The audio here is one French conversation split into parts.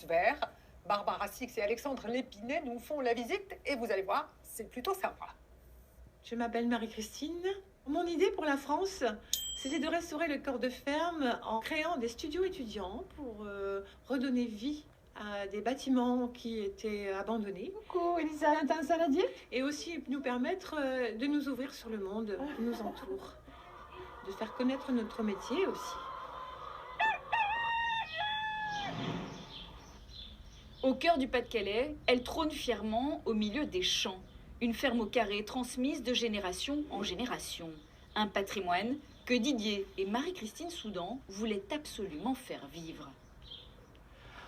Vert. Barbara Six et Alexandre Lépinet nous font la visite et vous allez voir, c'est plutôt sympa. Je m'appelle Marie-Christine. Mon idée pour la France, c'était de restaurer le corps de ferme en créant des studios étudiants pour redonner vie à des bâtiments qui étaient abandonnés. Coucou, Elisa, t'as un saladier? Et aussi nous permettre de nous ouvrir sur le monde qui nous entoure, de faire connaître notre métier aussi. Au cœur du Pas-de-Calais, elle trône fièrement au milieu des champs. Une ferme au carré transmise de génération en génération. Un patrimoine que Didier et Marie-Christine Soudan voulaient absolument faire vivre.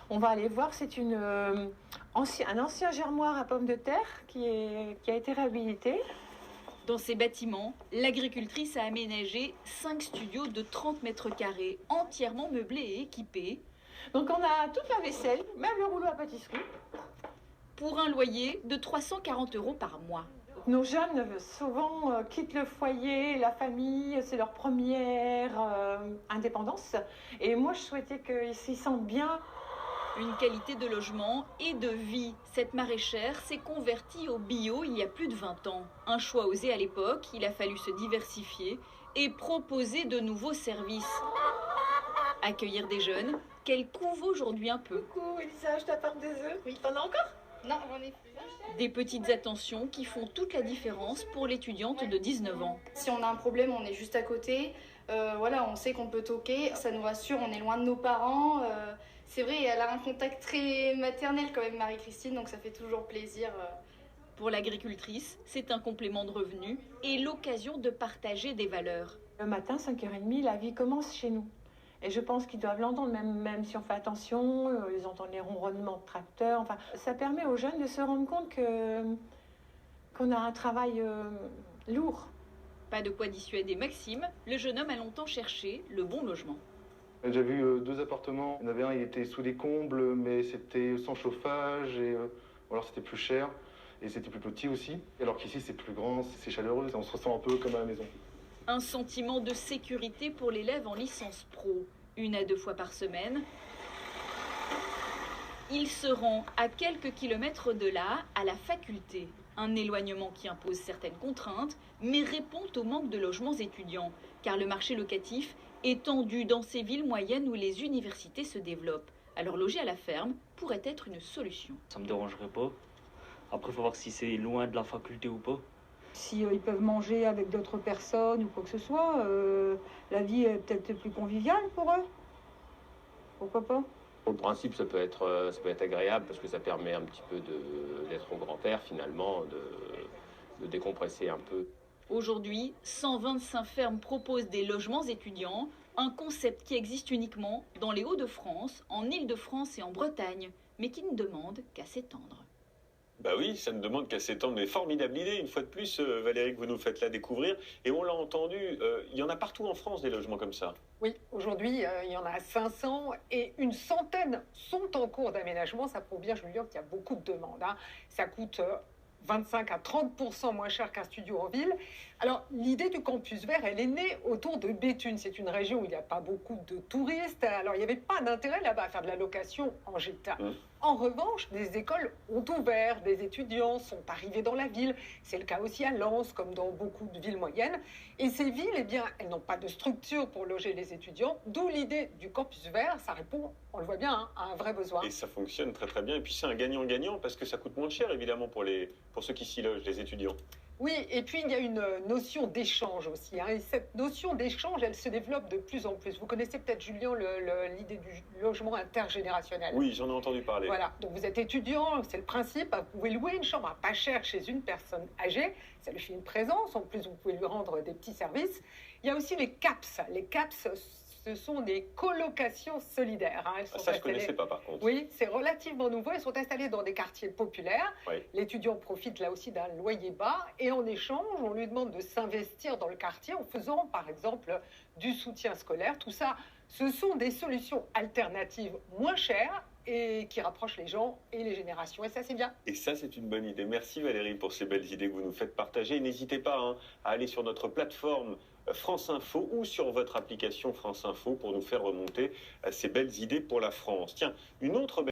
On va aller voir, c'est un ancien germoir à pommes de terre qui a été réhabilité. Dans ces bâtiments, l'agricultrice a aménagé 5 studios de 30 mètres carrés, entièrement meublés et équipés. Donc on a toute la vaisselle, même le rouleau à pâtisserie. Pour un loyer de 340 € par mois. Nos jeunes, souvent, quittent le foyer, la famille, c'est leur première indépendance. Et moi, je souhaitais qu'ils s'y sentent bien. Une qualité de logement et de vie. Cette maraîchère s'est convertie au bio il y a plus de 20 ans. Un choix osé à l'époque, il a fallu se diversifier et proposer de nouveaux services. Accueillir des jeunes, qu'elle couve aujourd'hui un peu. Coucou, Elisa, je t'apporte des œufs. Oui, t'en as encore? Non, j'en ai plus. Des petites attentions qui font toute la différence pour l'étudiante de 19 ans. Si on a un problème, on est juste à côté. Voilà, on sait qu'on peut toquer. Ça nous rassure, on est loin de nos parents. C'est vrai, elle a un contact très maternel quand même, Marie-Christine, donc ça fait toujours plaisir. Pour l'agricultrice, c'est un complément de revenu et l'occasion de partager des valeurs. Le matin, 5h30, la vie commence chez nous. Et je pense qu'ils doivent l'entendre, même si on fait attention, ils entendent les ronronnements de tracteurs. Enfin, ça permet aux jeunes de se rendre compte qu'on a un travail lourd. Pas de quoi dissuader Maxime, le jeune homme a longtemps cherché le bon logement. J'ai déjà vu 2 appartements. Il y en avait un, il était sous des combles, mais c'était sans chauffage, ou alors c'était plus cher, et c'était plus petit aussi. Alors qu'ici, c'est plus grand, c'est chaleureux, on se ressent un peu comme à la maison. Un sentiment de sécurité pour l'élève en licence pro. 1 à 2 fois par semaine. Il se rend à quelques kilomètres de là, à la faculté. Un éloignement qui impose certaines contraintes, mais répond au manque de logements étudiants. Car le marché locatif est tendu dans ces villes moyennes où les universités se développent. Alors loger à la ferme pourrait être une solution. Ça me dérangerait pas. Après, il faut voir si c'est loin de la faculté ou pas. Si ils peuvent manger avec d'autres personnes ou quoi que ce soit, la vie est peut-être plus conviviale pour eux. Pourquoi pas? Pour le principe, ça peut être agréable parce que ça permet un petit peu d'être au grand air finalement, de décompresser un peu. Aujourd'hui, 125 fermes proposent des logements étudiants, un concept qui existe uniquement dans les Hauts-de-France, en Île-de-France et en Bretagne, mais qui ne demande qu'à s'étendre. Bah oui, ça ne demande qu'à s'étendre, mais formidable idée, une fois de plus, Valérie, que vous nous faites là découvrir. Et on l'a entendu, il y en a partout en France des logements comme ça. Oui, aujourd'hui, il y en a 500 et une centaine sont en cours d'aménagement. Ça prouve bien, Julien, qu'il y a beaucoup de demandes. Ça coûte 25 à 30% moins cher qu'un studio en ville. Alors, l'idée du campus vert, elle est née autour de Béthune. C'est une région où il n'y a pas beaucoup de touristes. Alors, il n'y avait pas d'intérêt là-bas à faire de la location en gîte. En revanche, des écoles ont ouvert, des étudiants sont arrivés dans la ville. C'est le cas aussi à Lens, comme dans beaucoup de villes moyennes. Et ces villes, eh bien, elles n'ont pas de structure pour loger les étudiants, d'où l'idée du campus vert. Ça répond, on le voit bien, à un vrai besoin. Et ça fonctionne très très bien. Et puis c'est un gagnant-gagnant parce que ça coûte moins cher, évidemment, pour ceux qui s'y logent, les étudiants. Oui, et puis il y a une notion d'échange aussi. Et cette notion d'échange, elle se développe de plus en plus. Vous connaissez peut-être, Julien, l'idée du logement intergénérationnel. Oui, j'en ai entendu parler. Voilà, donc vous êtes étudiant, c'est le principe. Vous pouvez louer une chambre à pas cher chez une personne âgée. Ça lui fait une présence. En plus, vous pouvez lui rendre des petits services. Il y a aussi les CAPS. Les CAPS, ce sont des colocations solidaires. Elles sont ça, je ne connaissais pas, par contre. Oui, c'est relativement nouveau. Elles sont installées dans des quartiers populaires. Oui. L'étudiant profite là aussi d'un loyer bas. Et en échange, on lui demande de s'investir dans le quartier en faisant, par exemple, du soutien scolaire. Tout ça, ce sont des solutions alternatives moins chères et qui rapprochent les gens et les générations. Et ça, c'est bien. Et ça, c'est une bonne idée. Merci Valérie pour ces belles idées que vous nous faites partager. N'hésitez pas à aller sur notre plateforme France Info ou sur votre application France Info pour nous faire remonter ces belles idées pour la France. Tiens, une autre belle